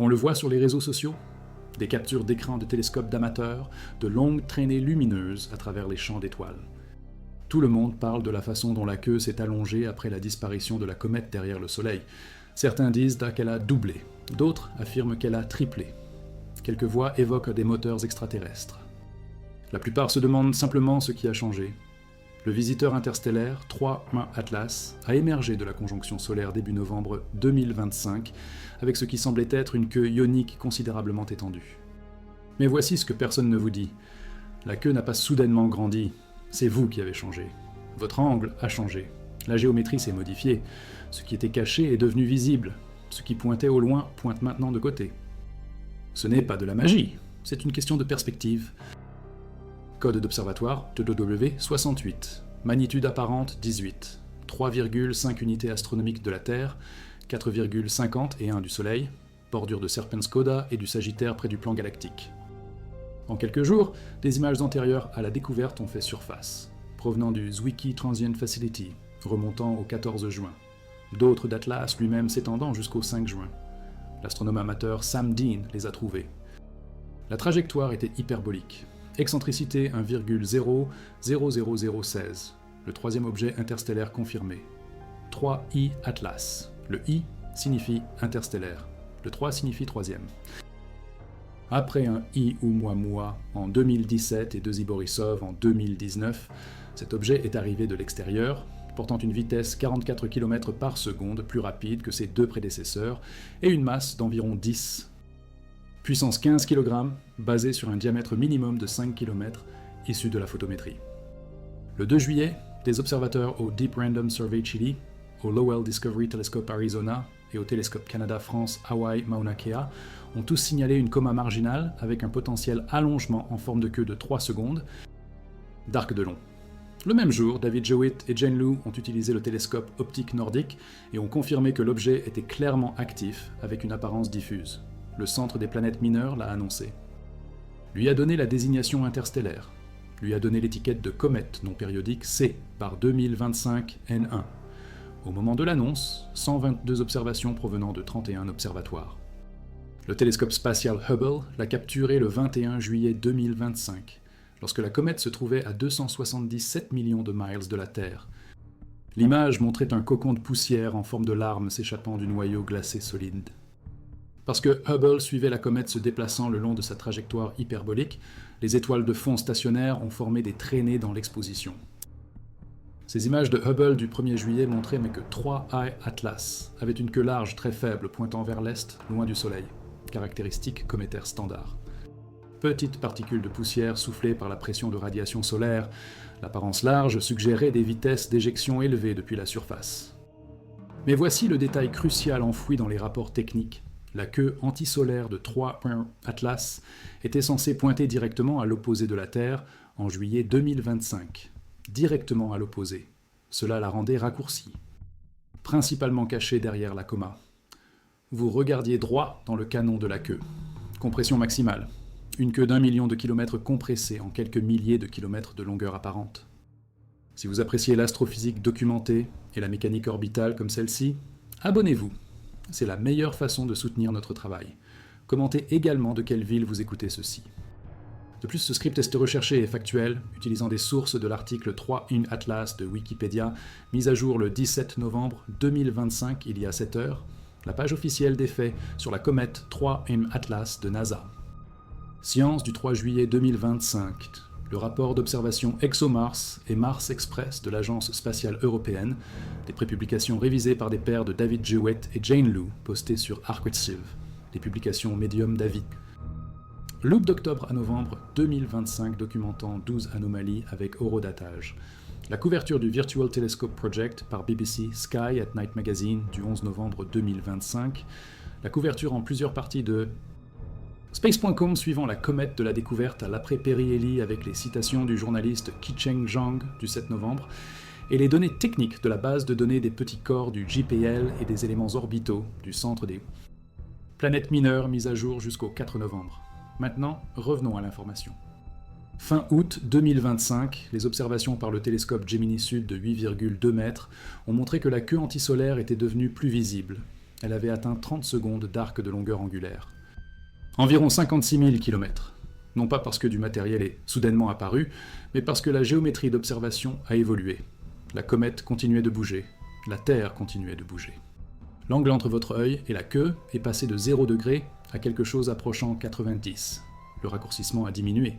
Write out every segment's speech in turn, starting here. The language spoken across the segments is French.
On le voit sur les réseaux sociaux. Des captures d'écran de télescopes d'amateurs, de longues traînées lumineuses à travers les champs d'étoiles. Tout le monde parle de la façon dont la queue s'est allongée après la disparition de la comète derrière le Soleil. Certains disent qu'elle a doublé, d'autres affirment qu'elle a triplé. Quelques voix évoquent des moteurs extraterrestres. La plupart se demandent simplement ce qui a changé. Le visiteur interstellaire 3.1 Atlas a émergé de la conjonction solaire début novembre 2025 avec ce qui semblait être une queue ionique considérablement étendue. Mais voici ce que personne ne vous dit. La queue n'a pas soudainement grandi, c'est vous qui avez changé. Votre angle a changé. La géométrie s'est modifiée. Ce qui était caché est devenu visible. Ce qui pointait au loin pointe maintenant de côté. Ce n'est pas de la magie, c'est une question de perspective. Code d'observatoire TW 68, magnitude apparente 18, 3,5 unités astronomiques de la Terre, 4,51 du Soleil, bordure de Serpens-Coda et du Sagittaire près du plan galactique. En quelques jours, des images antérieures à la découverte ont fait surface, provenant du Zwicky Transient Facility, remontant au 14 juin. D'autres d'Atlas lui-même s'étendant jusqu'au 5 juin. L'astronome amateur Sam Dean les a trouvés. La trajectoire était hyperbolique. Excentricité 1,00016, le troisième objet interstellaire confirmé. 3I Atlas. Le I signifie interstellaire. Le 3 signifie troisième. Après un I Oumuamua en 2017 et 2I Borisov en 2019, cet objet est arrivé de l'extérieur, portant une vitesse 44 km par seconde plus rapide que ses deux prédécesseurs et une masse d'environ 10. Puissance 15 kg, basée sur un diamètre minimum de 5 km, issu de la photométrie. Le 2 juillet, des observateurs au Deep Random Survey Chile, au Lowell Discovery Telescope Arizona et au Télescope Canada-France Hawaii Mauna Kea ont tous signalé une coma marginale avec un potentiel allongement en forme de queue de 3 secondes, d'arc de long. Le même jour, David Jewitt et Jane Lu ont utilisé le télescope optique nordique et ont confirmé que l'objet était clairement actif avec une apparence diffuse. Le Centre des planètes mineures l'a annoncé. Lui a donné la désignation interstellaire. Lui a donné l'étiquette de comète non périodique C par 2025 N1. Au moment de l'annonce, 122 observations provenant de 31 observatoires. Le télescope spatial Hubble l'a capturé le 21 juillet 2025, lorsque la comète se trouvait à 277 millions de miles de la Terre. L'image montrait un cocon de poussière en forme de larme s'échappant du noyau glacé solide. Parce que Hubble suivait la comète se déplaçant le long de sa trajectoire hyperbolique, les étoiles de fond stationnaires ont formé des traînées dans l'exposition. Ces images de Hubble du 1er juillet montraient que 3I Atlas avait une queue large très faible pointant vers l'est, loin du Soleil, caractéristique cométaire standard. Petites particules de poussière soufflées par la pression de radiation solaire, l'apparence large suggérait des vitesses d'éjection élevées depuis la surface. Mais voici le détail crucial enfoui dans les rapports techniques. La queue antisolaire de 3.1 Atlas était censée pointer directement à l'opposé de la Terre en juillet 2025. Directement à l'opposé. Cela la rendait raccourcie. Principalement cachée derrière la coma. Vous regardiez droit dans le canon de la queue. Compression maximale. Une queue d'1 million de kilomètres compressée en quelques milliers de kilomètres de longueur apparente. Si vous appréciez l'astrophysique documentée et la mécanique orbitale comme celle-ci, abonnez-vous. C'est la meilleure façon de soutenir notre travail. Commentez également de quelle ville vous écoutez ceci. De plus, ce script est recherché et factuel, utilisant des sources de l'article 3.1 Atlas de Wikipédia, mis à jour le 17 novembre 2025, il y a 7 heures, la page officielle des faits sur la comète 3.1 Atlas de NASA. Science du 3 juillet 2025, le rapport d'observation ExoMars et Mars Express de l'Agence spatiale européenne, des prépublications révisées par des pairs de David Jewitt et Jane Lu, postées sur Archive, des publications Medium David. Loop d'octobre à novembre 2025 documentant 12 anomalies avec horodatage. La couverture du Virtual Telescope Project par BBC Sky at Night Magazine du 11 novembre 2025. La couverture en plusieurs parties de Space.com suivant la comète de la découverte à l'après-Perry-Ellie avec les citations du journaliste Qicheng Zhang du 7 novembre et les données techniques de la base de données des petits corps du JPL et des éléments orbitaux du centre des planètes mineures mises à jour jusqu'au 4 novembre. Maintenant, revenons à l'information. Fin août 2025, les observations par le télescope Gemini Sud de 8,2 mètres ont montré que la queue antisolaire était devenue plus visible. elle avait atteint 30 secondes d'arc de longueur angulaire. Environ 56 000 km. Non pas parce que du matériel est soudainement apparu, mais parce que la géométrie d'observation a évolué. La comète continuait de bouger, la Terre continuait de bouger. L'angle entre votre œil et la queue est passé de 0 degré à quelque chose approchant 90. Le raccourcissement a diminué.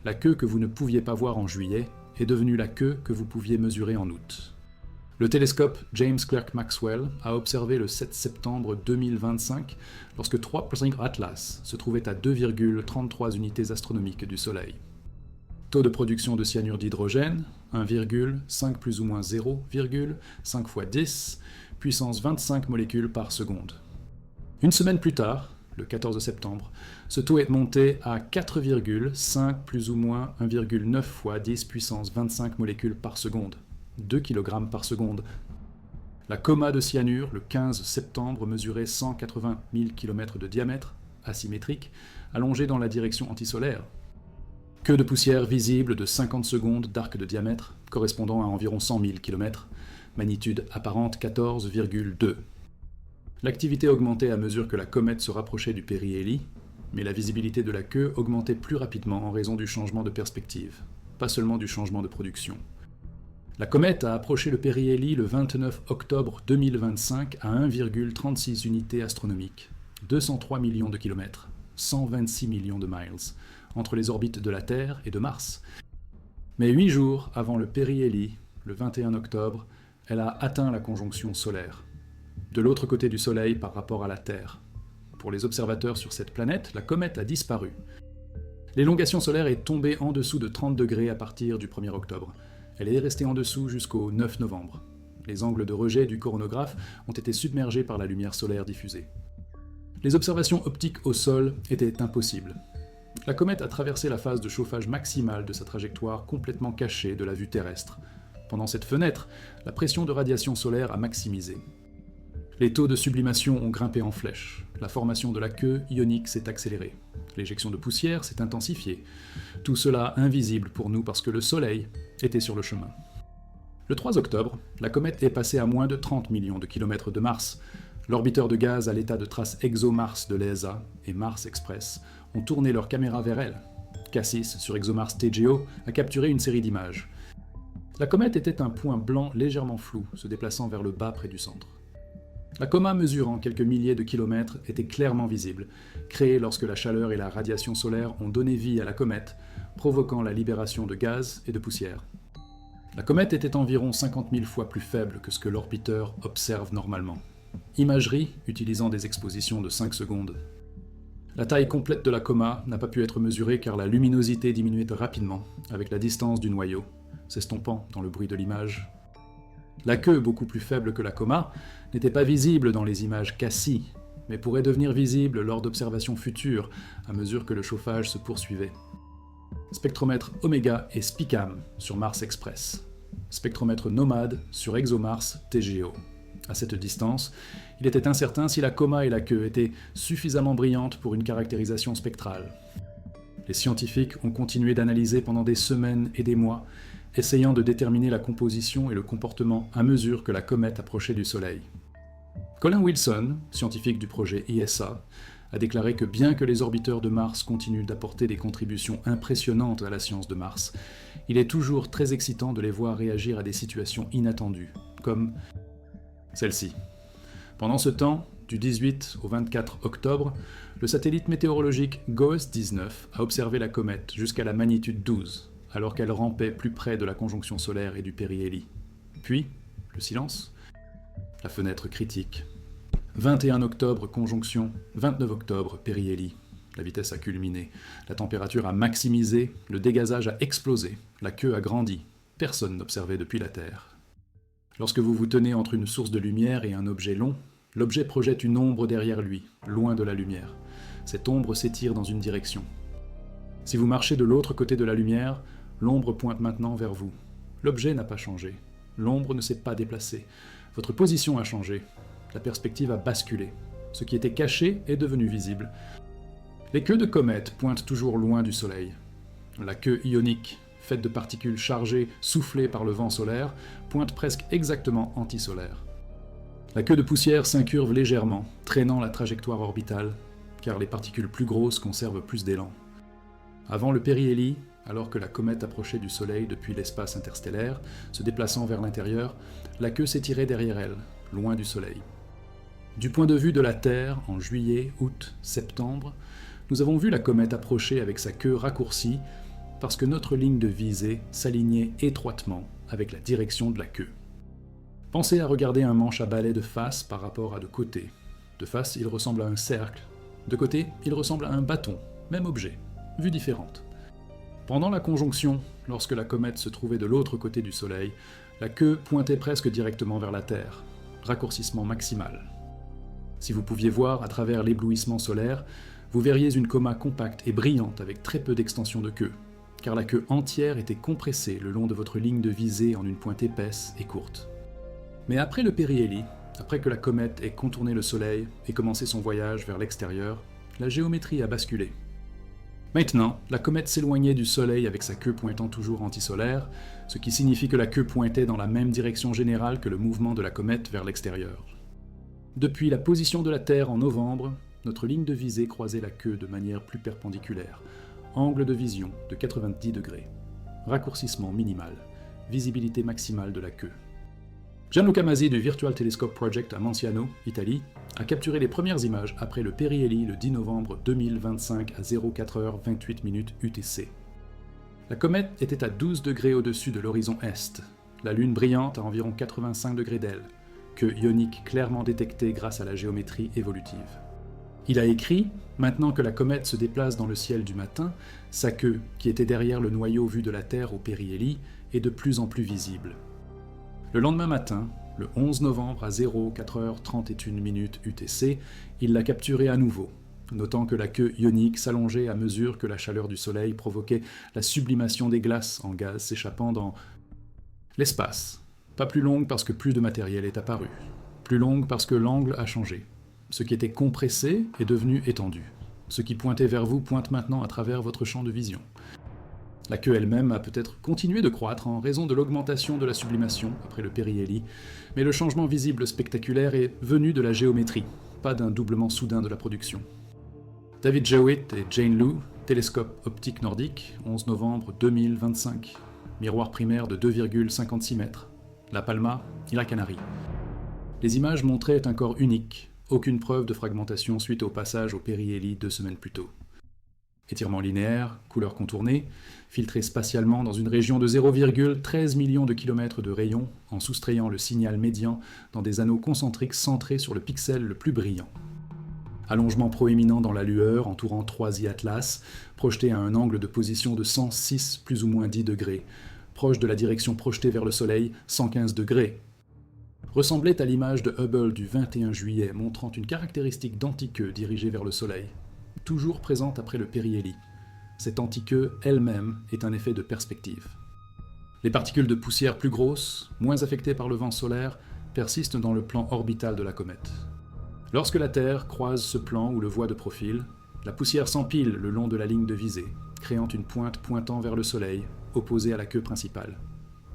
La queue que vous ne pouviez pas voir en juillet est devenue la queue que vous pouviez mesurer en août. Le télescope James Clerk Maxwell a observé le 7 septembre 2025 lorsque 3 Atlas se trouvait à 2,33 unités astronomiques du Soleil. Taux de production de cyanure d'hydrogène, 1,5 plus ou moins 0, 5 fois 10, puissance 25 molécules par seconde. Une semaine plus tard, le 14 septembre, ce taux est monté à 4,5 plus ou moins 1,9 fois 10 puissance 25 molécules par seconde, 2 kg par seconde. La coma de cyanure, le 15 septembre, mesurait 180 000 km de diamètre, asymétrique, allongé dans la direction antisolaire. Queue de poussière visible de 50 secondes d'arc de diamètre, correspondant à environ 100 000 km, magnitude apparente 14,2. L'activité augmentait à mesure que la comète se rapprochait du périhélie, mais la visibilité de la queue augmentait plus rapidement en raison du changement de perspective, pas seulement du changement de production. La comète a approché le périhélie le 29 octobre 2025 à 1,36 unités astronomiques, 203 millions de kilomètres, 126 millions de miles, entre les orbites de la Terre et de Mars. Mais 8 jours avant le périhélie, le 21 octobre, elle a atteint la conjonction solaire, de l'autre côté du Soleil par rapport à la Terre. Pour les observateurs sur cette planète, la comète a disparu. L'élongation solaire est tombée en dessous de 30 degrés à partir du 1er octobre. Elle est restée en dessous jusqu'au 9 novembre. Les angles de rejet du coronographe ont été submergés par la lumière solaire diffusée. Les observations optiques au sol étaient impossibles. La comète a traversé la phase de chauffage maximale de sa trajectoire complètement cachée de la vue terrestre. Pendant cette fenêtre, la pression de radiation solaire a maximisé. Les taux de sublimation ont grimpé en flèche. La formation de la queue ionique s'est accélérée. L'éjection de poussière s'est intensifiée. Tout cela invisible pour nous parce que le Soleil était sur le chemin. Le 3 octobre, la comète est passée à moins de 30 millions de kilomètres de Mars. L'orbiteur de gaz à l'état de trace ExoMars de l'ESA et Mars Express ont tourné leurs caméras vers elle. Cassis, sur ExoMars TGO, a capturé une série d'images. La comète était un point blanc légèrement flou, se déplaçant vers le bas près du centre. La coma mesurant quelques milliers de kilomètres était clairement visible, créée lorsque la chaleur et la radiation solaire ont donné vie à la comète, provoquant la libération de gaz et de poussière. La comète était environ 50 000 fois plus faible que ce que l'orbiteur observe normalement. Imagerie utilisant des expositions de 5 secondes. La taille complète de la coma n'a pas pu être mesurée car la luminosité diminuait rapidement avec la distance du noyau, s'estompant dans le bruit de l'image. La queue, beaucoup plus faible que la coma, n'était pas visible dans les images Cassis, mais pourrait devenir visible lors d'observations futures à mesure que le chauffage se poursuivait. Spectromètre Oméga et SPICAM sur Mars Express. Spectromètre Nomade sur ExoMars TGO. À cette distance, il était incertain si la coma et la queue étaient suffisamment brillantes pour une caractérisation spectrale. Les scientifiques ont continué d'analyser pendant des semaines et des mois, essayant de déterminer la composition et le comportement à mesure que la comète approchait du Soleil. Colin Wilson, scientifique du projet ESA, a déclaré que bien que les orbiteurs de Mars continuent d'apporter des contributions impressionnantes à la science de Mars, il est toujours très excitant de les voir réagir à des situations inattendues, comme celle-ci. Pendant ce temps, du 18 au 24 octobre, le satellite météorologique GOES-19 a observé la comète jusqu'à la magnitude 12, alors qu'elle rampait plus près de la conjonction solaire et du périhélie. Puis, le silence, la fenêtre critique. 21 octobre, conjonction, 29 octobre, périhélie. La vitesse a culminé, la température a maximisé, le dégazage a explosé, la queue a grandi. Personne n'observait depuis la Terre. Lorsque vous vous tenez entre une source de lumière et un objet long, l'objet projette une ombre derrière lui, loin de la lumière. Cette ombre s'étire dans une direction. Si vous marchez de l'autre côté de la lumière, l'ombre pointe maintenant vers vous. L'objet n'a pas changé. L'ombre ne s'est pas déplacée. Votre position a changé. La perspective a basculé. Ce qui était caché est devenu visible. Les queues de comètes pointent toujours loin du Soleil. La queue ionique, faite de particules chargées soufflées par le vent solaire, pointe presque exactement antisolaire. La queue de poussière s'incurve légèrement, traînant la trajectoire orbitale, car les particules plus grosses conservent plus d'élan. Avant le périhélie, alors que la comète approchait du Soleil depuis l'espace interstellaire, se déplaçant vers l'intérieur, la queue s'étirait derrière elle, loin du Soleil. Du point de vue de la Terre, en juillet, août, septembre, nous avons vu la comète approcher avec sa queue raccourcie parce que notre ligne de visée s'alignait étroitement avec la direction de la queue. Pensez à regarder un manche à balai de face par rapport à de côté. De face, il ressemble à un cercle. De côté, il ressemble à un bâton, même objet, vue différente. Pendant la conjonction, lorsque la comète se trouvait de l'autre côté du Soleil, la queue pointait presque directement vers la Terre. Raccourcissement maximal. Si vous pouviez voir à travers l'éblouissement solaire, vous verriez une coma compacte et brillante avec très peu d'extension de queue, car la queue entière était compressée le long de votre ligne de visée en une pointe épaisse et courte. Mais après le périhélie, après que la comète ait contourné le Soleil et commencé son voyage vers l'extérieur, la géométrie a basculé. Maintenant, la comète s'éloignait du Soleil avec sa queue pointant toujours antisolaire, ce qui signifie que la queue pointait dans la même direction générale que le mouvement de la comète vers l'extérieur. Depuis la position de la Terre en novembre, notre ligne de visée croisait la queue de manière plus perpendiculaire, angle de vision de 90 degrés, raccourcissement minimal, visibilité maximale de la queue. Gianluca Masi du Virtual Telescope Project à Manciano, Italie, a capturé les premières images après le périhélie le 10 novembre 2025 à 04h28 UTC. La comète était à 12 degrés au-dessus de l'horizon est, la Lune brillante à environ 85 degrés d'elle, queue ionique clairement détectée grâce à la géométrie évolutive. Il a écrit, maintenant que la comète se déplace dans le ciel du matin, sa queue, qui était derrière le noyau vu de la Terre au périhélie, est de plus en plus visible. Le lendemain matin, le 11 novembre à 04h31 UTC, il l'a capturée à nouveau, notant que la queue ionique s'allongeait à mesure que la chaleur du Soleil provoquait la sublimation des glaces en gaz s'échappant dans l'espace. Pas plus longue parce que plus de matériel est apparu. Plus longue parce que l'angle a changé. Ce qui était compressé est devenu étendu. Ce qui pointait vers vous pointe maintenant à travers votre champ de vision. La queue elle-même a peut-être continué de croître en raison de l'augmentation de la sublimation après le périhélie, mais le changement visible spectaculaire est venu de la géométrie, pas d'un doublement soudain de la production. David Jewitt et Jane Lu, télescope optique nordique, 11 novembre 2025, miroir primaire de 2,56 mètres, La Palma, île Canaries. Les images montraient un corps unique, aucune preuve de fragmentation suite au passage au périhélie 2 semaines plus tôt. Étirement linéaire, couleur contournée, filtré spatialement dans une région de 0,13 millions de kilomètres de rayon en soustrayant le signal médian dans des anneaux concentriques centrés sur le pixel le plus brillant. Allongement proéminent dans la lueur entourant 3 I-Atlas, projeté à un angle de position de 106 plus ou moins 10 degrés, proche de la direction projetée vers le Soleil, 115 degrés. Ressemblait à l'image de Hubble du 21 juillet montrant une caractéristique d'antiqueux dirigée vers le Soleil, toujours présente après le périhélie. Cette antiqueux elle-même est un effet de perspective. Les particules de poussière plus grosses, moins affectées par le vent solaire, persistent dans le plan orbital de la comète. Lorsque la Terre croise ce plan ou le voit de profil, la poussière s'empile le long de la ligne de visée, créant une pointe pointant vers le Soleil, opposée à la queue principale.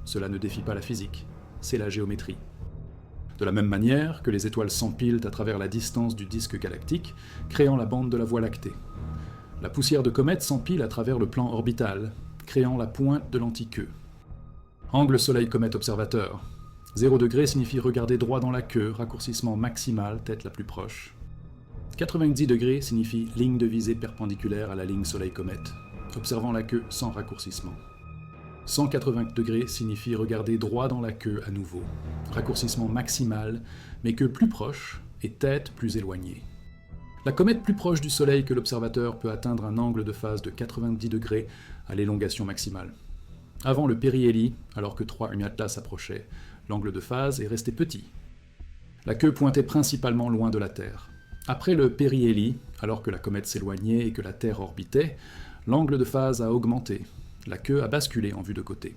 Cela ne défie pas la physique, c'est la géométrie. De la même manière que les étoiles s'empilent à travers la distance du disque galactique, créant la bande de la Voie lactée. La poussière de comète s'empile à travers le plan orbital, créant la pointe de l'antiqueux. Angle Soleil-comète observateur. 0 degré signifie regarder droit dans la queue, raccourcissement maximal, tête la plus proche. 90 degrés signifie ligne de visée perpendiculaire à la ligne Soleil-comète, observant la queue sans raccourcissement. 180 degrés signifie regarder droit dans la queue à nouveau, raccourcissement maximal, mais queue plus proche et tête plus éloignée. La comète plus proche du Soleil que l'observateur peut atteindre un angle de phase de 90 degrés à l'élongation maximale. Avant le périhélie, alors que 3 Atlas approchaient, l'angle de phase est resté petit. La queue pointait principalement loin de la Terre. Après le périhélie, alors que la comète s'éloignait et que la Terre orbitait, l'angle de phase a augmenté. La queue a basculé en vue de côté.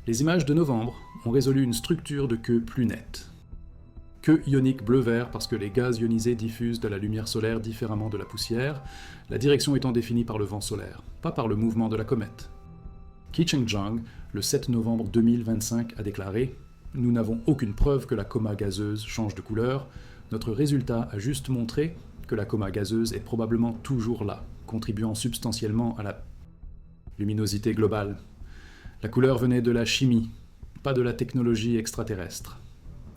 Les images de novembre ont résolu une structure de queue plus nette. Queue ionique bleu-vert parce que les gaz ionisés diffusent de la lumière solaire différemment de la poussière, la direction étant définie par le vent solaire, pas par le mouvement de la comète. Qicheng Zhang, le 7 novembre 2025, a déclaré nous n'avons aucune preuve que la coma gazeuse change de couleur. Notre résultat a juste montré que la coma gazeuse est probablement toujours là, contribuant substantiellement à la luminosité globale. La couleur venait de la chimie, pas de la technologie extraterrestre.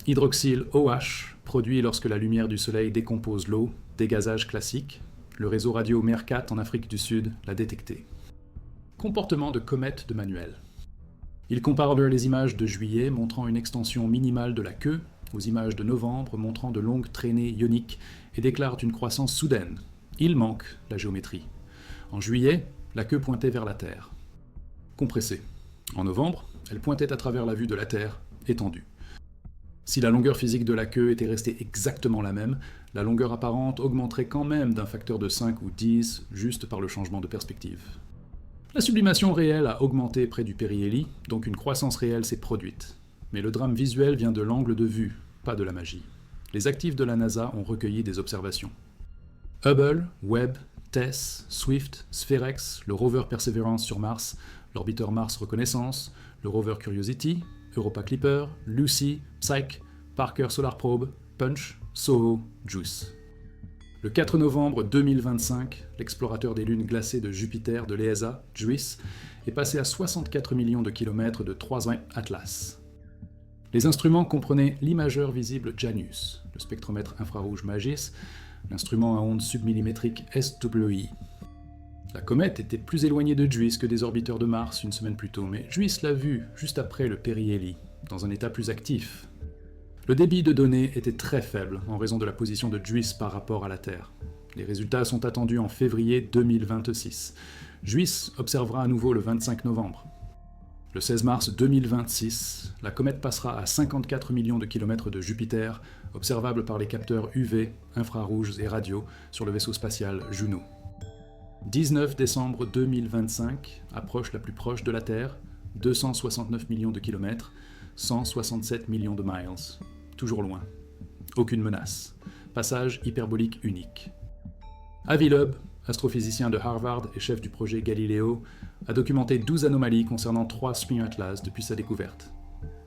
Hydroxyle OH, produit lorsque la lumière du soleil décompose l'eau, dégazage classique. Le réseau radio MERCAT en Afrique du Sud l'a détecté. Comportement de comète de Manuel. Il compare les images de juillet montrant une extension minimale de la queue aux images de novembre montrant de longues traînées ioniques et déclare une croissance soudaine. Il manque la géométrie. En juillet, la queue pointait vers la Terre. Compressée. En novembre, elle pointait à travers la vue de la Terre, étendue. Si la longueur physique de la queue était restée exactement la même, la longueur apparente augmenterait quand même d'un facteur de 5 ou 10 juste par le changement de perspective. La sublimation réelle a augmenté près du périhélie, donc une croissance réelle s'est produite. Mais le drame visuel vient de l'angle de vue, pas de la magie. Les actifs de la NASA ont recueilli des observations. Hubble, Webb, TESS, Swift, Spherex, le rover Perseverance sur Mars, l'orbiteur Mars Reconnaissance, le rover Curiosity, Europa Clipper, Lucy, Psyche, Parker Solar Probe, Punch, SOHO, JUICE. Le 4 novembre 2025, l'explorateur des lunes glacées de Jupiter de l'ESA, JUICE, est passé à 64 millions de kilomètres de 3 Atlas. Les instruments comprenaient l'imageur visible Janus, le spectromètre infrarouge MAGIS, l'instrument à ondes submillimétriques SWI. La comète était plus éloignée de JUICE que des orbiteurs de Mars une semaine plus tôt, mais JUICE l'a vue juste après le périhélie, dans un état plus actif. Le débit de données était très faible en raison de la position de JUICE par rapport à la Terre. Les résultats sont attendus en février 2026. JUICE observera à nouveau le 25 novembre. Le 16 mars 2026, la comète passera à 54 millions de kilomètres de Jupiter, observable par les capteurs UV, infrarouges et radio sur le vaisseau spatial Juno. 19 décembre 2025, approche la plus proche de la Terre, 269 millions de kilomètres, 167 millions de miles. Toujours loin. Aucune menace. Passage hyperbolique unique. Avi Loeb, astrophysicien de Harvard et chef du projet Galileo, a documenté 12 anomalies concernant 3 Spring Atlas depuis sa découverte.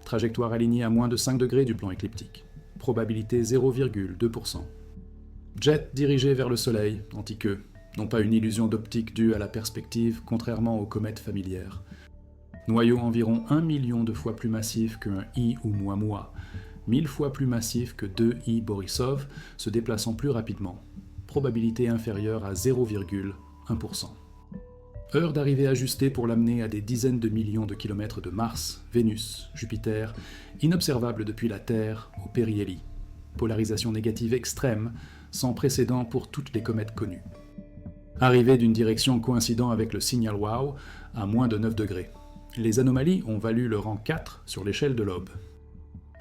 Trajectoire alignée à moins de 5 degrés du plan écliptique. Probabilité 0,2%. Jet dirigé vers le Soleil, anti-queue. Non pas une illusion d'optique due à la perspective, contrairement aux comètes familières. Noyau environ 1 million de fois plus massif qu'un I ou Oumuamua, 1000 fois plus massif que 2 I Borisov, se déplaçant plus rapidement. Probabilité inférieure à 0,1%. Heure d'arrivée ajustée pour l'amener à des dizaines de millions de kilomètres de Mars, Vénus, Jupiter, inobservable depuis la Terre au périhélie. Polarisation négative extrême, sans précédent pour toutes les comètes connues. Arrivée d'une direction coïncidant avec le signal WOW à moins de 9 degrés. Les anomalies ont valu le rang 4 sur l'échelle de Loeb.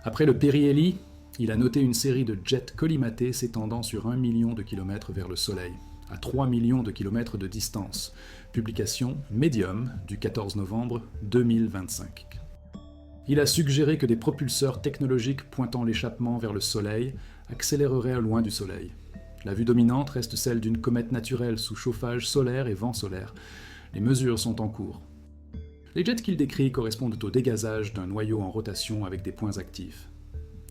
Après le périhélie, il a noté une série de jets collimatés s'étendant sur 1 million de kilomètres vers le Soleil, à 3 millions de kilomètres de distance. Publication Medium du 14 novembre 2025. Il a suggéré que des propulseurs technologiques pointant l'échappement vers le Soleil accéléreraient loin du Soleil. La vue dominante reste celle d'une comète naturelle sous chauffage solaire et vent solaire. Les mesures sont en cours. Les jets qu'il décrit correspondent au dégazage d'un noyau en rotation avec des points actifs.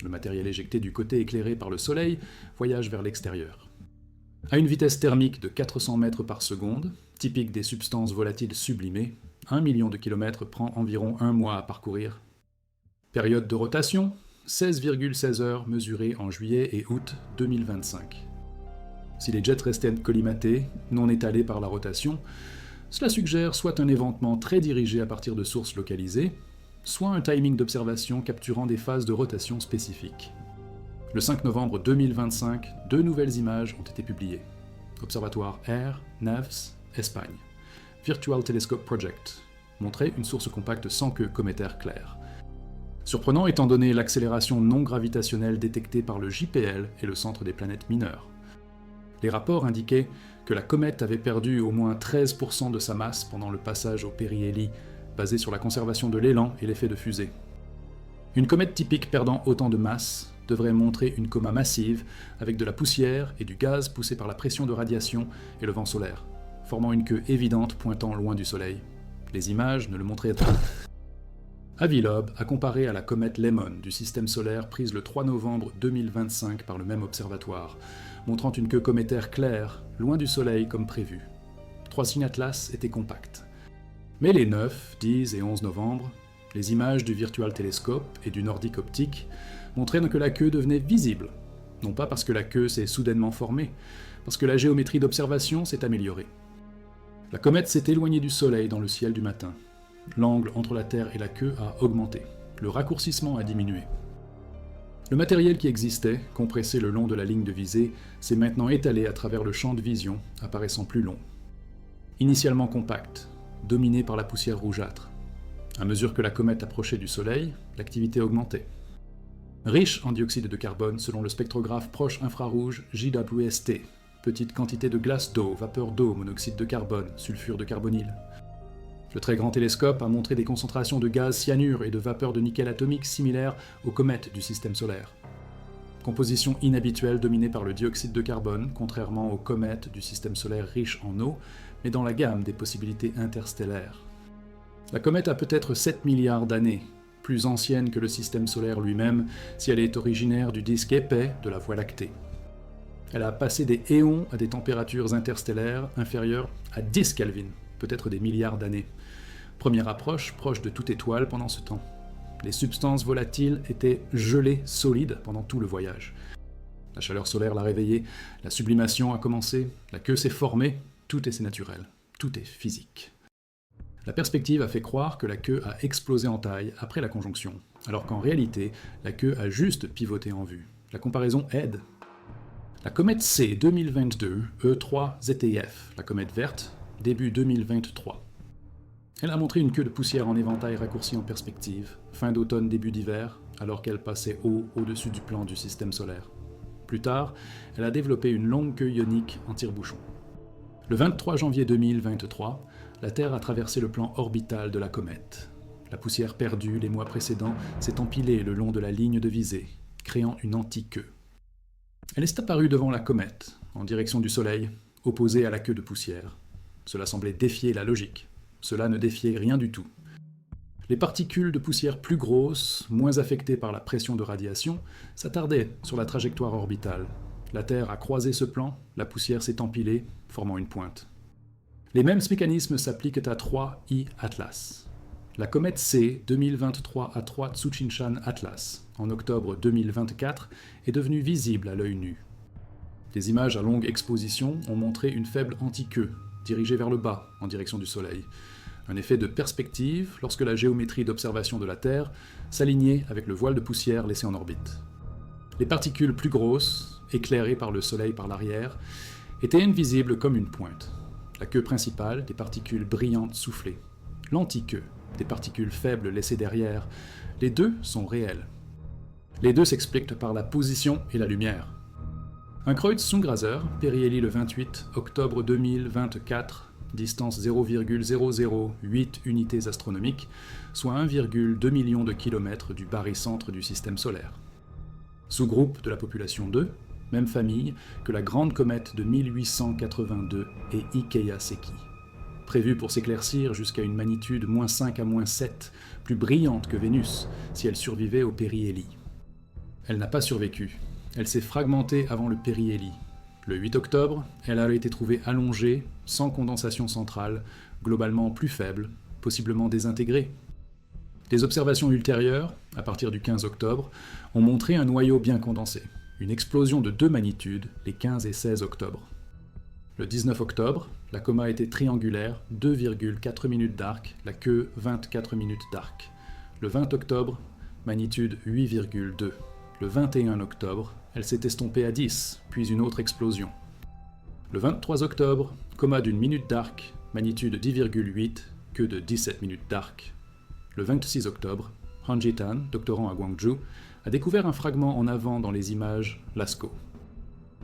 Le matériel éjecté du côté éclairé par le Soleil voyage vers l'extérieur. À une vitesse thermique de 400 mètres par seconde, typique des substances volatiles sublimées, 1 million de kilomètres prend environ 1 mois à parcourir. Période de rotation, 16,16 heures mesurées en juillet et août 2025. Si les jets restaient collimatés, non étalés par la rotation, cela suggère soit un éventement très dirigé à partir de sources localisées, soit un timing d'observation capturant des phases de rotation spécifiques. Le 5 novembre 2025, 2 nouvelles images ont été publiées. Observatoire Air, NAVS, Espagne. Virtual Telescope Project, montrait une source compacte sans queue cométaire claire. Surprenant étant donné l'accélération non gravitationnelle détectée par le JPL et le Centre des planètes mineures. Les rapports indiquaient que la comète avait perdu au moins 13% de sa masse pendant le passage au périhélie, basé sur la conservation de l'élan et l'effet de fusée. Une comète typique perdant autant de masse devrait montrer une coma massive avec de la poussière et du gaz poussé par la pression de radiation et le vent solaire, formant une queue évidente pointant loin du Soleil. Les images ne le montraient pas. Avi Loeb a comparé à la comète Lehmann du système solaire prise le 3 novembre 2025 par le même observatoire, montrant une queue cométaire claire, loin du Soleil comme prévu. 3 signes Atlas étaient compacts. Mais les 9, 10 et 11 novembre, les images du Virtual Telescope et du Nordic Optique montraient que la queue devenait visible, non pas parce que la queue s'est soudainement formée, parce que la géométrie d'observation s'est améliorée. La comète s'est éloignée du Soleil dans le ciel du matin. L'angle entre la Terre et la queue a augmenté. Le raccourcissement a diminué. Le matériel qui existait, compressé le long de la ligne de visée, s'est maintenant étalé à travers le champ de vision, apparaissant plus long. Initialement compact, dominé par la poussière rougeâtre. À mesure que la comète approchait du Soleil, l'activité augmentait. Riche en dioxyde de carbone selon le spectrographe proche infrarouge JWST, petite quantité de glace d'eau, vapeur d'eau, monoxyde de carbone, sulfure de carbonyle. Le très grand télescope a montré des concentrations de gaz cyanure et de vapeur de nickel atomique similaires aux comètes du système solaire. Composition inhabituelle dominée par le dioxyde de carbone, contrairement aux comètes du système solaire riches en eau, mais dans la gamme des possibilités interstellaires. La comète a peut-être 7 milliards d'années, plus ancienne que le système solaire lui-même si elle est originaire du disque épais de la Voie lactée. Elle a passé des éons à des températures interstellaires inférieures à 10 Kelvin, peut-être des milliards d'années. Première approche proche de toute étoile pendant ce temps. Les substances volatiles étaient gelées solides pendant tout le voyage. La chaleur solaire l'a réveillée, la sublimation a commencé, la queue s'est formée, tout est naturel, tout est physique. La perspective a fait croire que la queue a explosé en taille après la conjonction, alors qu'en réalité, la queue a juste pivoté en vue. La comparaison aide. La comète C 2022 E3 ZTF, la comète verte, début 2023. Elle a montré une queue de poussière en éventail raccourci en perspective, fin d'automne, début d'hiver, alors qu'elle passait au-dessus du plan du système solaire. Plus tard, elle a développé une longue queue ionique en tire-bouchon. Le 23 janvier 2023, la Terre a traversé le plan orbital de la comète. La poussière perdue les mois précédents s'est empilée le long de la ligne de visée, créant une anti-queue. Elle est apparue devant la comète, en direction du Soleil, opposée à la queue de poussière. Cela semblait défier la logique. Cela ne défiait rien du tout. Les particules de poussière plus grosses, moins affectées par la pression de radiation, s'attardaient sur la trajectoire orbitale. La Terre a croisé ce plan, la poussière s'est empilée, formant une pointe. Les mêmes mécanismes s'appliquent à 3I Atlas. La comète C 2023 A3 Tsuchinshan Atlas, en octobre 2024, est devenue visible à l'œil nu. Des images à longue exposition ont montré une faible anti-queue, dirigée vers le bas, en direction du Soleil. Un effet de perspective lorsque la géométrie d'observation de la Terre s'alignait avec le voile de poussière laissé en orbite. Les particules plus grosses, éclairées par le Soleil par l'arrière, étaient invisibles comme une pointe. La queue principale, des particules brillantes soufflées. L'anti-queue, des particules faibles laissées derrière. Les deux sont réels. Les deux s'expliquent par la position et la lumière. Un Kreutz-Sungraser, périhélie le 28 octobre 2024, distance 0,008 unités astronomiques, soit 1,2 million de kilomètres du barycentre du système solaire. Sous-groupe de la population 2, même famille que la grande comète de 1882 et Ikeya Seki. Prévue pour s'éclaircir jusqu'à une magnitude -5 à -7, plus brillante que Vénus, si elle survivait au périhélie. Elle n'a pas survécu. Elle s'est fragmentée avant le périhélie. Le 8 octobre, elle a été trouvée allongée, sans condensation centrale, globalement plus faible, possiblement désintégrée. Des observations ultérieures, à partir du 15 octobre, ont montré un noyau bien condensé, une explosion de 2 magnitudes les 15 et 16 octobre. Le 19 octobre, la coma était triangulaire, 2,4 minutes d'arc, la queue 24 minutes d'arc. Le 20 octobre, magnitude 8,2. Le 21 octobre, elle s'est estompée à 10, puis une autre explosion. Le 23 octobre, coma d'une minute d'arc, magnitude 10,8, queue de 17 minutes d'arc. Le 26 octobre, Han Jitan, doctorant à Gwangju, a découvert un fragment en avant dans les images LASCO.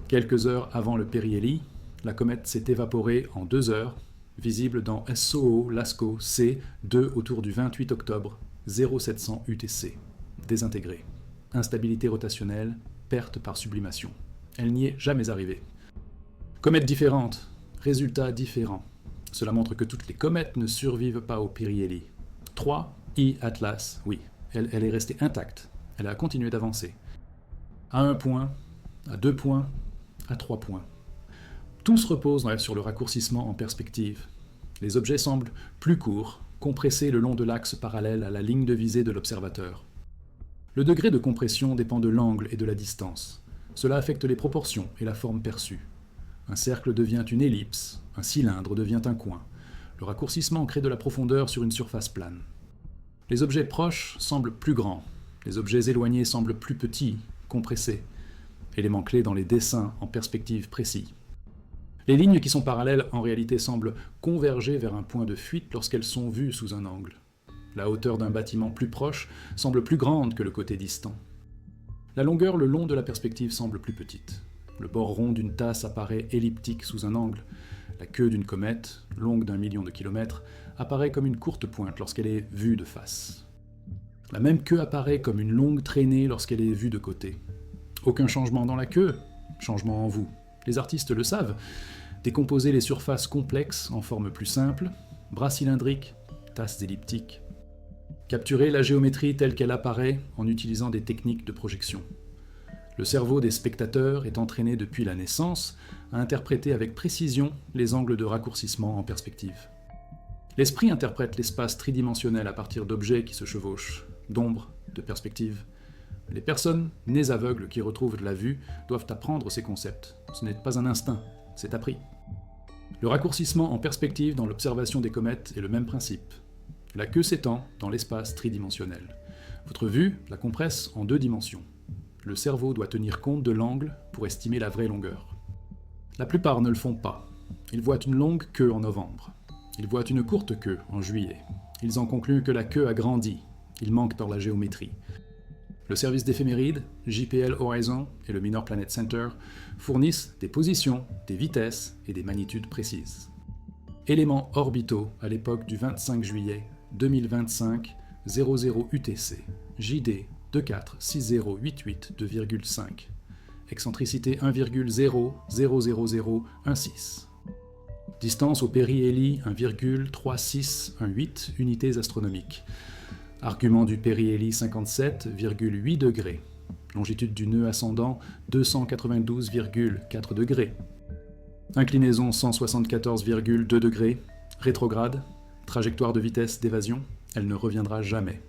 Quelques heures avant le périhélie, la comète s'est évaporée en 2 heures, visible dans SOO LASCO C2 autour du 28 octobre, 0700 UTC, désintégrée. Instabilité rotationnelle, perte par sublimation. Elle n'y est jamais arrivée. Comète différente, résultat différent. Cela montre que toutes les comètes ne survivent pas au périhélie. 3 I Atlas, oui, elle est restée intacte. Elle a continué d'avancer. À 1 point, à 2 points, à 3 points. Tout se repose sur le raccourcissement en perspective. Les objets semblent plus courts, compressés le long de l'axe parallèle à la ligne de visée de l'observateur. Le degré de compression dépend de l'angle et de la distance. Cela affecte les proportions et la forme perçue. Un cercle devient une ellipse, un cylindre devient un coin. Le raccourcissement crée de la profondeur sur une surface plane. Les objets proches semblent plus grands, les objets éloignés semblent plus petits, compressés. Élément clé dans les dessins en perspective précis. Les lignes qui sont parallèles en réalité semblent converger vers un point de fuite lorsqu'elles sont vues sous un angle. La hauteur d'un bâtiment plus proche semble plus grande que le côté distant. La longueur le long de la perspective semble plus petite. Le bord rond d'une tasse apparaît elliptique sous un angle. La queue d'une comète, longue d'1 million de kilomètres, apparaît comme une courte pointe lorsqu'elle est vue de face. La même queue apparaît comme une longue traînée lorsqu'elle est vue de côté. Aucun changement dans la queue, changement en vous. Les artistes le savent. Décomposer les surfaces complexes en formes plus simples, bras cylindriques, tasses elliptiques. Capturer la géométrie telle qu'elle apparaît en utilisant des techniques de projection. Le cerveau des spectateurs est entraîné depuis la naissance à interpréter avec précision les angles de raccourcissement en perspective. L'esprit interprète l'espace tridimensionnel à partir d'objets qui se chevauchent, d'ombres, de perspectives. Les personnes nées aveugles qui retrouvent de la vue doivent apprendre ces concepts. Ce n'est pas un instinct, c'est appris. Le raccourcissement en perspective dans l'observation des comètes est le même principe. La queue s'étend dans l'espace tridimensionnel. Votre vue la compresse en 2 dimensions. Le cerveau doit tenir compte de l'angle pour estimer la vraie longueur. La plupart ne le font pas. Ils voient une longue queue en novembre. Ils voient une courte queue en juillet. Ils en concluent que la queue a grandi. Ils manquent dans la géométrie. Le service d'éphémérides, JPL Horizon et le Minor Planet Center fournissent des positions, des vitesses et des magnitudes précises. Éléments orbitaux à l'époque du 25 juillet 2025 00 UTC, JD 246088 excentricité 1,000016. Distance au périhélie 1,3618 unités astronomiques. Argument du périhélie 57,8 degrés. Longitude du nœud ascendant 292,4 degrés. Inclinaison 174,2 degrés. Rétrograde. Trajectoire de vitesse d'évasion. Elle ne reviendra jamais.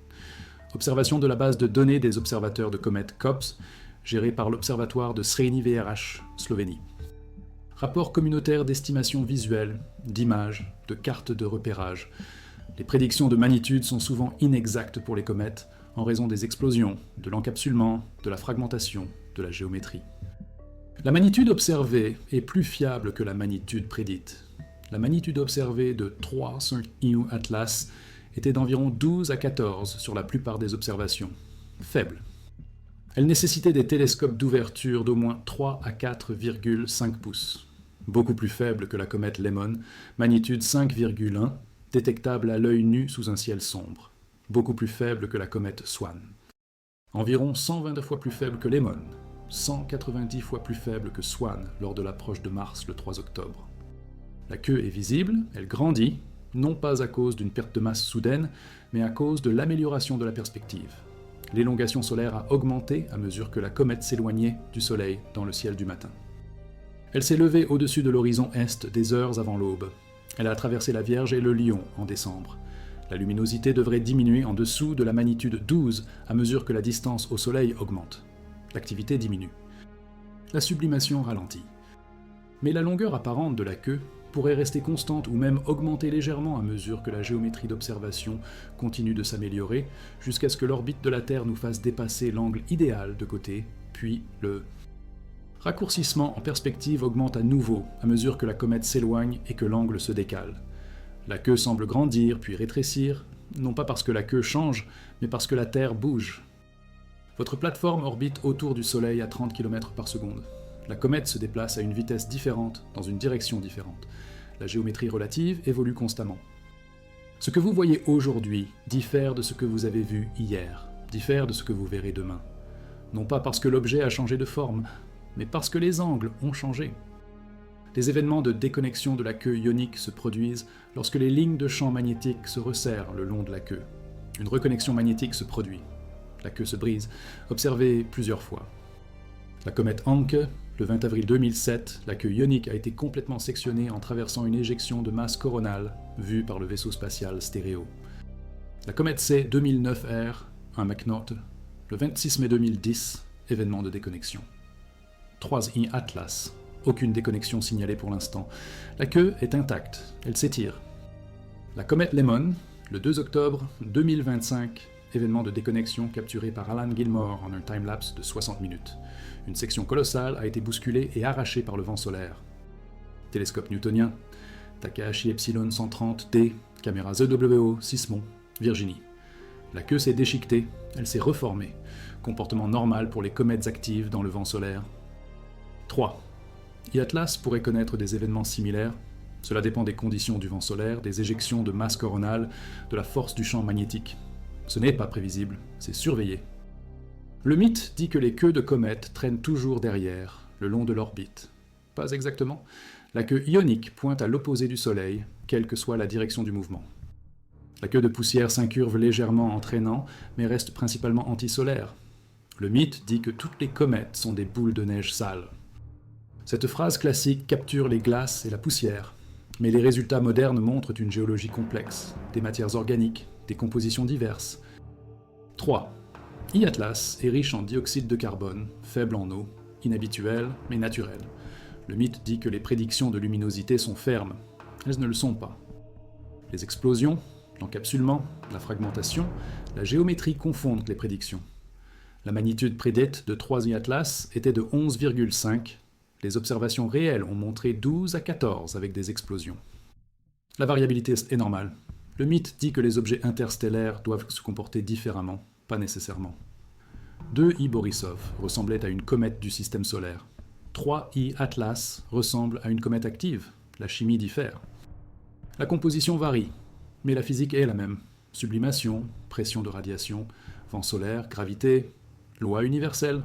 Observation de la base de données des observateurs de comètes COPS, gérée par l'observatoire de Sreni VRH, Slovénie. Rapport communautaire d'estimation visuelle, d'images, de cartes de repérage. Les prédictions de magnitude sont souvent inexactes pour les comètes en raison des explosions, de l'encapsulement, de la fragmentation, de la géométrie. La magnitude observée est plus fiable que la magnitude prédite. La magnitude observée de 3 sur IU Atlas était d'environ 12 à 14 sur la plupart des observations. Faible. Elle nécessitait des télescopes d'ouverture d'au moins 3 à 4,5 pouces. Beaucoup plus faible que la comète Lemmon, magnitude 5,1, détectable à l'œil nu sous un ciel sombre. Beaucoup plus faible que la comète Swan. Environ 122 fois plus faible que Lemmon. 190 fois plus faible que Swan lors de l'approche de Mars le 3 octobre. La queue est visible, elle grandit, non pas à cause d'une perte de masse soudaine, mais à cause de l'amélioration de la perspective. L'élongation solaire a augmenté à mesure que la comète s'éloignait du Soleil dans le ciel du matin. Elle s'est levée au-dessus de l'horizon est des heures avant l'aube. Elle a traversé la Vierge et le Lion en décembre. La luminosité devrait diminuer en dessous de la magnitude 12 à mesure que la distance au Soleil augmente. L'activité diminue. La sublimation ralentit. Mais la longueur apparente de la queue pourrait rester constante ou même augmenter légèrement à mesure que la géométrie d'observation continue de s'améliorer, jusqu'à ce que l'orbite de la Terre nous fasse dépasser l'angle idéal de côté, puis le raccourcissement en perspective augmente à nouveau à mesure que la comète s'éloigne et que l'angle se décale. La queue semble grandir puis rétrécir, non pas parce que la queue change, mais parce que la Terre bouge. Votre plateforme orbite autour du Soleil à 30 km par seconde. La comète se déplace à une vitesse différente, dans une direction différente. La géométrie relative évolue constamment. Ce que vous voyez aujourd'hui diffère de ce que vous avez vu hier, diffère de ce que vous verrez demain. Non pas parce que l'objet a changé de forme, mais parce que les angles ont changé. Des événements de déconnexion de la queue ionique se produisent lorsque les lignes de champ magnétique se resserrent le long de la queue. Une reconnexion magnétique se produit. La queue se brise, observée plusieurs fois. La comète Anke, le 20 avril 2007, la queue ionique a été complètement sectionnée en traversant une éjection de masse coronale vue par le vaisseau spatial stéréo. La comète C 2009R, un McNaught, le 26 mai 2010, événement de déconnexion. 3I Atlas, aucune déconnexion signalée pour l'instant. La queue est intacte, elle s'étire. La comète Lemon, le 2 octobre 2025, événement de déconnexion capturé par Alan Gilmore en un timelapse de 60 minutes. Une section colossale a été bousculée et arrachée par le vent solaire. Télescope newtonien, Takahashi Epsilon 130D, caméra ZWO, Sismon, Virginie. La queue s'est déchiquetée, elle s'est reformée. Comportement normal pour les comètes actives dans le vent solaire. 3. I-Atlas pourrait connaître des événements similaires. Cela dépend des conditions du vent solaire, des éjections de masse coronale, de la force du champ magnétique. Ce n'est pas prévisible, c'est surveillé. Le mythe dit que les queues de comètes traînent toujours derrière, le long de l'orbite. Pas exactement. La queue ionique pointe à l'opposé du Soleil, quelle que soit la direction du mouvement. La queue de poussière s'incurve légèrement en traînant, mais reste principalement antisolaire. Le mythe dit que toutes les comètes sont des boules de neige sales. Cette phrase classique capture les glaces et la poussière, mais les résultats modernes montrent une géologie complexe, des matières organiques, des compositions diverses. 3. I-Atlas est riche en dioxyde de carbone, faible en eau, inhabituel mais naturel. Le mythe dit que les prédictions de luminosité sont fermes. Elles ne le sont pas. Les explosions, l'encapsulement, la fragmentation, la géométrie confondent les prédictions. La magnitude prédite de 3 I-Atlas était de 11,5. Les observations réelles ont montré 12 à 14 avec des explosions. La variabilité est normale. Le mythe dit que les objets interstellaires doivent se comporter différemment, pas nécessairement. 2 I Borisov ressemblait à une comète du système solaire. 3 I Atlas ressemble à une comète active. La chimie diffère. La composition varie, mais la physique est la même. Sublimation, pression de radiation, vent solaire, gravité, loi universelle.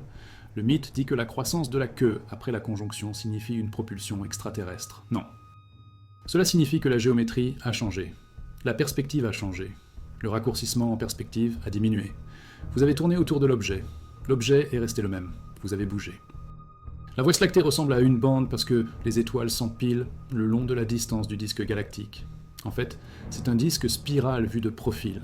Le mythe dit que la croissance de la queue après la conjonction signifie une propulsion extraterrestre. Non. Cela signifie que la géométrie a changé. La perspective a changé. Le raccourcissement en perspective a diminué. Vous avez tourné autour de l'objet. L'objet est resté le même. Vous avez bougé. La Voie lactée ressemble à une bande parce que les étoiles s'empilent le long de la distance du disque galactique. En fait, c'est un disque spiral vu de profil.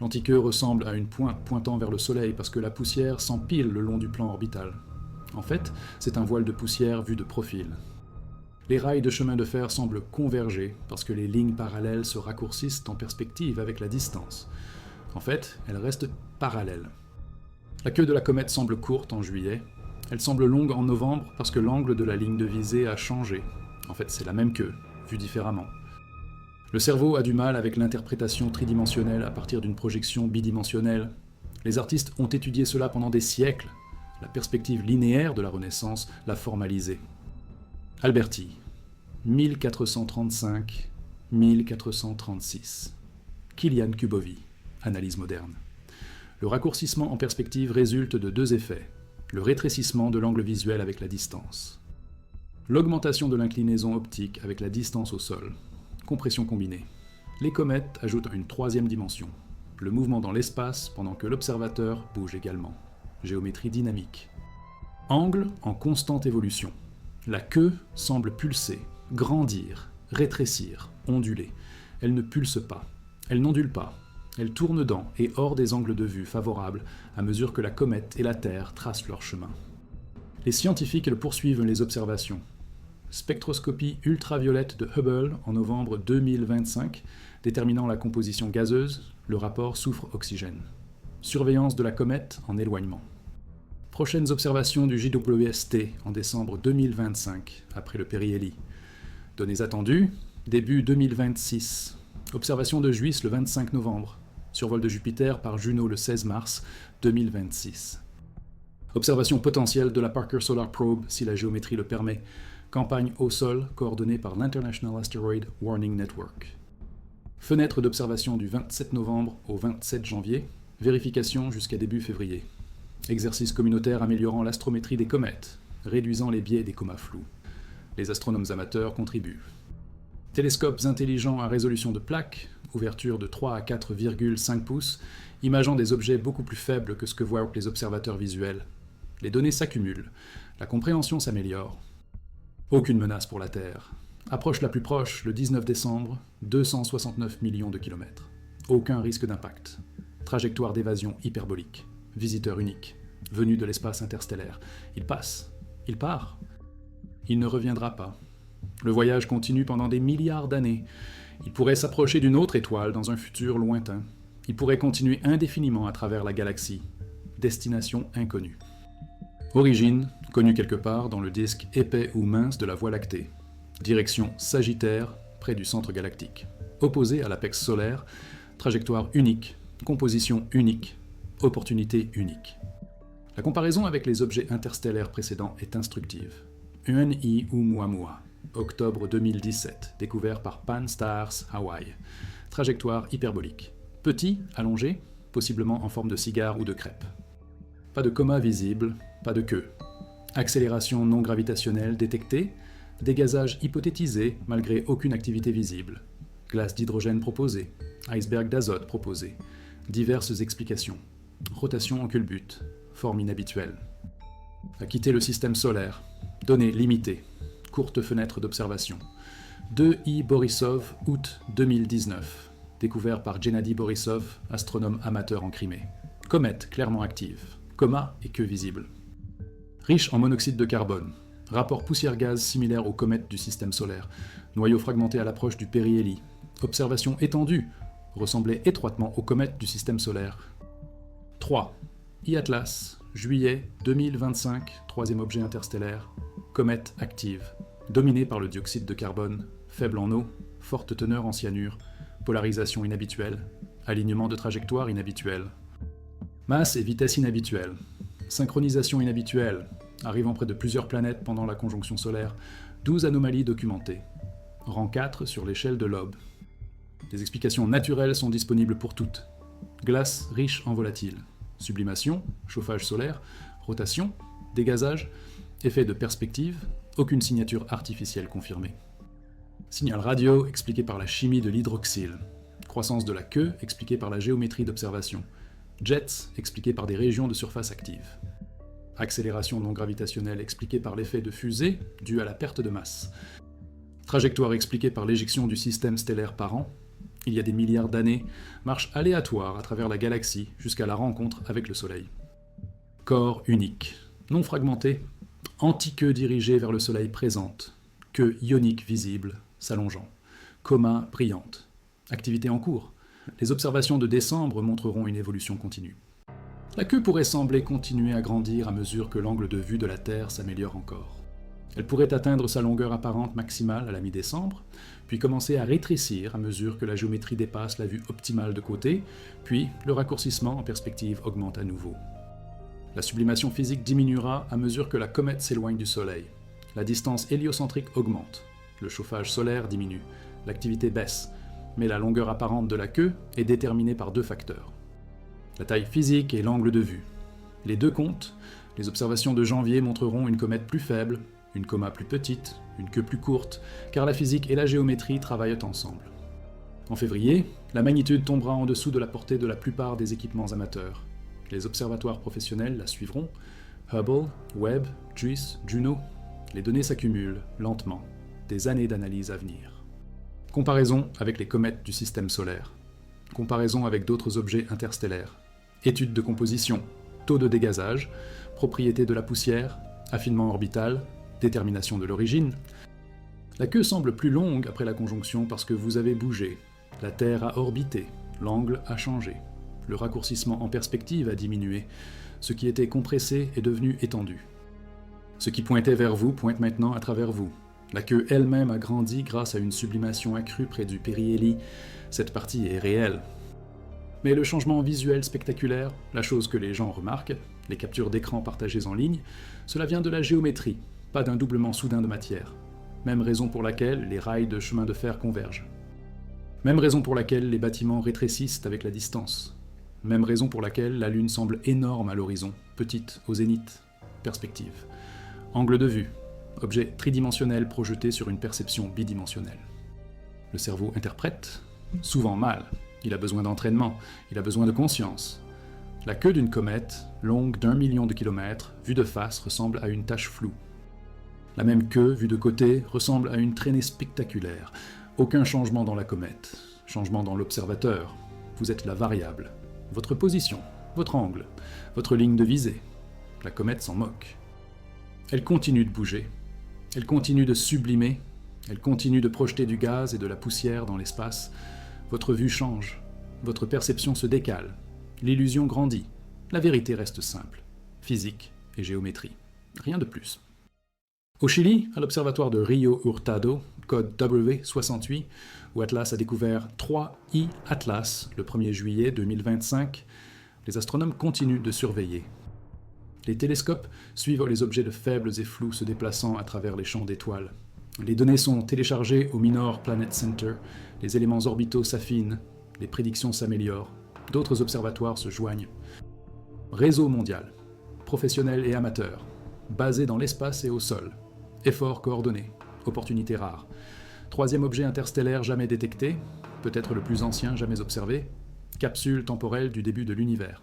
L'antiqueux ressemble à une pointe pointant vers le Soleil parce que la poussière s'empile le long du plan orbital. En fait, c'est un voile de poussière vu de profil. Les rails de chemin de fer semblent converger parce que les lignes parallèles se raccourcissent en perspective avec la distance. En fait, elles restent parallèles. La queue de la comète semble courte en juillet. Elle semble longue en novembre parce que l'angle de la ligne de visée a changé. En fait, c'est la même queue, vue différemment. Le cerveau a du mal avec l'interprétation tridimensionnelle à partir d'une projection bidimensionnelle. Les artistes ont étudié cela pendant des siècles. La perspective linéaire de la Renaissance l'a formalisé. Alberti, 1435-1436. Kilian Kubovi, analyse moderne. Le raccourcissement en perspective résulte de 2 effets. Le rétrécissement de l'angle visuel avec la distance. L'augmentation de l'inclinaison optique avec la distance au sol. Compression combinée. Les comètes ajoutent une 3e dimension. Le mouvement dans l'espace pendant que l'observateur bouge également. Géométrie dynamique. Angle en constante évolution. La queue semble pulser, grandir, rétrécir, onduler. Elle ne pulse pas. Elle n'ondule pas. Elle tourne dans et hors des angles de vue favorables à mesure que la comète et la Terre tracent leur chemin. Les scientifiques poursuivent les observations. Spectroscopie ultraviolette de Hubble en novembre 2025, déterminant la composition gazeuse, le rapport soufre-oxygène. Surveillance de la comète en éloignement. Prochaines observations du JWST en décembre 2025, après le périhélie. Données attendues, début 2026. Observation de Juis le 25 novembre. Survol de Jupiter par Juno le 16 mars 2026. Observation potentielle de la Parker Solar Probe si la géométrie le permet. Campagne au sol coordonnée par l'International Asteroid Warning Network. Fenêtre d'observation du 27 novembre au 27 janvier. Vérification jusqu'à début février. Exercice communautaire améliorant l'astrométrie des comètes, réduisant les biais des comas flous. Les astronomes amateurs contribuent. Télescopes intelligents à résolution de plaques, ouverture de 3 à 4,5 pouces, imageant des objets beaucoup plus faibles que ce que voient les observateurs visuels. Les données s'accumulent, la compréhension s'améliore. Aucune menace pour la Terre. Approche la plus proche, le 19 décembre, 269 millions de kilomètres. Aucun risque d'impact. Trajectoire d'évasion hyperbolique. Visiteur unique. Venu de l'espace interstellaire. Il passe. Il part. Il ne reviendra pas. Le voyage continue pendant des milliards d'années. Il pourrait s'approcher d'une autre étoile dans un futur lointain. Il pourrait continuer indéfiniment à travers la galaxie. Destination inconnue. Origine, connue quelque part dans le disque épais ou mince de la Voie lactée. Direction Sagittaire, près du centre galactique. Opposé à l'apex solaire, trajectoire unique, composition unique, opportunité unique. La comparaison avec les objets interstellaires précédents est instructive. Uan-I Oumuamua, octobre 2017, découvert par Pan-STARRS Hawaii. Trajectoire hyperbolique. Petit, allongé, possiblement en forme de cigare ou de crêpe. Pas de coma visible, pas de queue. Accélération non gravitationnelle détectée, dégazage hypothétisé malgré aucune activité visible. Glace d'hydrogène proposée, iceberg d'azote proposé. Diverses explications. Rotation en culbute, forme inhabituelle. A quitté le système solaire. Données limitées. Courte fenêtre d'observation. 2I Borisov, août 2019. Découvert par Gennady Borisov, astronome amateur en Crimée. Comète clairement active. Coma et queue visible. Riche en monoxyde de carbone. Rapport poussière-gaz similaire aux comètes du système solaire. Noyau fragmenté à l'approche du périhélie. Observation étendue. Ressemblait étroitement aux comètes du système solaire. 3. I-Atlas, juillet 2025, troisième objet interstellaire. Comète active. Dominée par le dioxyde de carbone. Faible en eau. Forte teneur en cyanure. Polarisation inhabituelle. Alignement de trajectoire inhabituel. Masse et vitesse inhabituelles. Synchronisation inhabituelle. Arrivant près de plusieurs planètes pendant la conjonction solaire. 12 anomalies documentées. Rang 4 sur l'échelle de Loeb. Des explications naturelles sont disponibles pour toutes. Glace riche en volatiles. Sublimation, chauffage solaire, rotation, dégazage, effet de perspective, aucune signature artificielle confirmée. Signal radio expliqué par la chimie de l'hydroxyle. Croissance de la queue expliquée par la géométrie d'observation. Jets expliqués par des régions de surface actives. Accélération non gravitationnelle expliquée par l'effet de fusée dû à la perte de masse. Trajectoire expliquée par l'éjection du système stellaire par an. Il y a des milliards d'années, marche aléatoire à travers la galaxie jusqu'à la rencontre avec le Soleil. Corps unique, non fragmenté, anti-queue dirigée vers le Soleil présente, queue ionique visible, s'allongeant, coma brillante. Activité en cours. Les observations de décembre montreront une évolution continue. La queue pourrait sembler continuer à grandir à mesure que l'angle de vue de la Terre s'améliore encore. Elle pourrait atteindre sa longueur apparente maximale à la mi-décembre, puis commencer à rétrécir à mesure que la géométrie dépasse la vue optimale de côté, puis le raccourcissement en perspective augmente à nouveau. La sublimation physique diminuera à mesure que la comète s'éloigne du Soleil. La distance héliocentrique augmente, le chauffage solaire diminue, l'activité baisse, mais la longueur apparente de la queue est déterminée par deux facteurs. La taille physique et l'angle de vue. Les deux comptent, les observations de janvier montreront une comète plus faible, une coma plus petite, une queue plus courte, car la physique et la géométrie travaillent ensemble. En février, la magnitude tombera en dessous de la portée de la plupart des équipements amateurs. Les observatoires professionnels la suivront. Hubble, Webb, JUICE, Juno. Les données s'accumulent, lentement. Des années d'analyse à venir. Comparaison avec les comètes du système solaire. Comparaison avec d'autres objets interstellaires. Études de composition, taux de dégazage, propriétés de la poussière, affinement orbital, détermination de l'origine. La queue semble plus longue après la conjonction parce que vous avez bougé. La Terre a orbité, l'angle a changé. Le raccourcissement en perspective a diminué. Ce qui était compressé est devenu étendu. Ce qui pointait vers vous pointe maintenant à travers vous. La queue elle-même a grandi grâce à une sublimation accrue près du périhélie. Cette partie est réelle. Mais le changement visuel spectaculaire, la chose que les gens remarquent, les captures d'écran partagées en ligne, cela vient de la géométrie, pas d'un doublement soudain de matière. Même raison pour laquelle les rails de chemin de fer convergent. Même raison pour laquelle les bâtiments rétrécissent avec la distance. Même raison pour laquelle la Lune semble énorme à l'horizon, petite au zénith. Perspective. Angle de vue. Objet tridimensionnel projeté sur une perception bidimensionnelle. Le cerveau interprète, souvent mal. Il a besoin d'entraînement, il a besoin de conscience. La queue d'une comète, longue d'1 million de kilomètres, vue de face ressemble à une tache floue. La même queue, vue de côté, ressemble à une traînée spectaculaire. Aucun changement dans la comète, changement dans l'observateur. Vous êtes la variable. Votre position, votre angle, votre ligne de visée. La comète s'en moque. Elle continue de bouger. Elle continue de sublimer. Elle continue de projeter du gaz et de la poussière dans l'espace. Votre vue change. Votre perception se décale. L'illusion grandit. La vérité reste simple. Physique et géométrie. Rien de plus. Au Chili, à l'observatoire de Rio Hurtado, code W68, où Atlas a découvert 3I Atlas le 1er juillet 2025, les astronomes continuent de surveiller. Les télescopes suivent les objets de faibles et flous se déplaçant à travers les champs d'étoiles. Les données sont téléchargées au Minor Planet Center, les éléments orbitaux s'affinent, les prédictions s'améliorent, d'autres observatoires se joignent. Réseau mondial, professionnels et amateurs, basés dans l'espace et au sol. Efforts coordonnés, opportunités rares. 3e objet interstellaire jamais détecté, peut-être le plus ancien jamais observé, capsule temporelle du début de l'univers.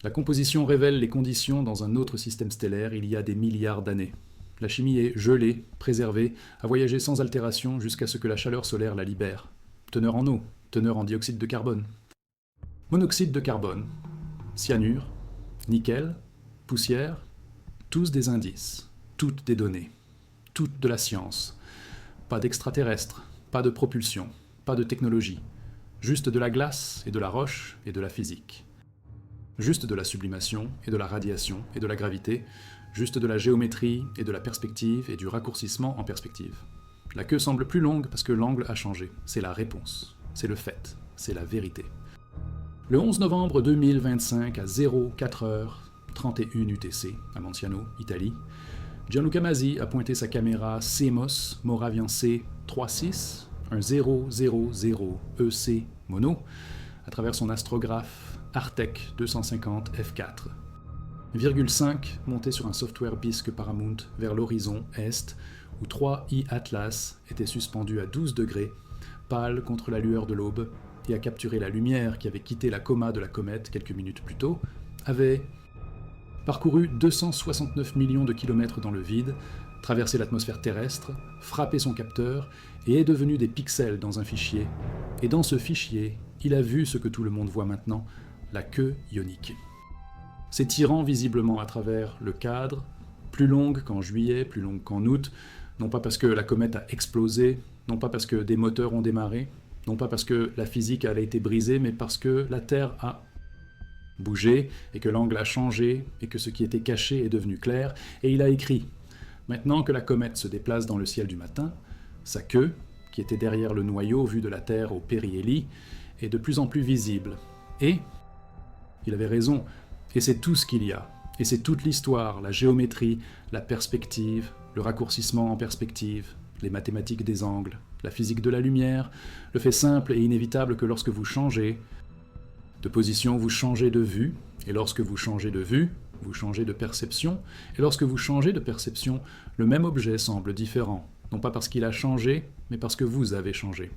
La composition révèle les conditions dans un autre système stellaire il y a des milliards d'années. La chimie est gelée, préservée, a voyagé sans altération jusqu'à ce que la chaleur solaire la libère. Teneur en eau, teneur en dioxyde de carbone. Monoxyde de carbone, cyanure, nickel, poussière, tous des indices, toutes des données, toutes de la science. Pas d'extraterrestres, pas de propulsion, pas de technologie, juste de la glace et de la roche et de la physique. Juste de la sublimation et de la radiation et de la gravité, juste de la géométrie et de la perspective et du raccourcissement en perspective. La queue semble plus longue parce que l'angle a changé. C'est la réponse, c'est le fait, c'est la vérité. Le 11 novembre 2025 à 04h31 UTC, à Montiano, Italie, Gianluca Masi a pointé sa caméra CMOS Moravian C36, un 000 EC mono, à travers son astrographe Artec 250 F4. 5 monté sur un software BISC Paramount vers l'horizon est, où 3I Atlas était suspendu à 12 degrés, pâle contre la lueur de l'aube, et a capturé la lumière qui avait quitté la coma de la comète quelques minutes plus tôt, avait parcouru 269 millions de kilomètres dans le vide, traversé l'atmosphère terrestre, frappé son capteur, et est devenu des pixels dans un fichier. Et dans ce fichier, il a vu ce que tout le monde voit maintenant, la queue ionique. S'étirant visiblement à travers le cadre, plus longue qu'en juillet, plus longue qu'en août, non pas parce que la comète a explosé, non pas parce que des moteurs ont démarré, non pas parce que la physique a été brisée, mais parce que la Terre a bougé, et que l'angle a changé, et que ce qui était caché est devenu clair, et il a écrit « Maintenant que la comète se déplace dans le ciel du matin, sa queue, qui était derrière le noyau vu de la Terre au périhélie, est de plus en plus visible. Et, il avait raison, et c'est tout ce qu'il y a, et c'est toute l'histoire, la géométrie, la perspective, le raccourcissement en perspective, les mathématiques des angles, la physique de la lumière, le fait simple et inévitable que lorsque vous changez de position, vous changez de vue, et lorsque vous changez de vue, vous changez de perception, et lorsque vous changez de perception, le même objet semble différent, non pas parce qu'il a changé, mais parce que vous avez changé.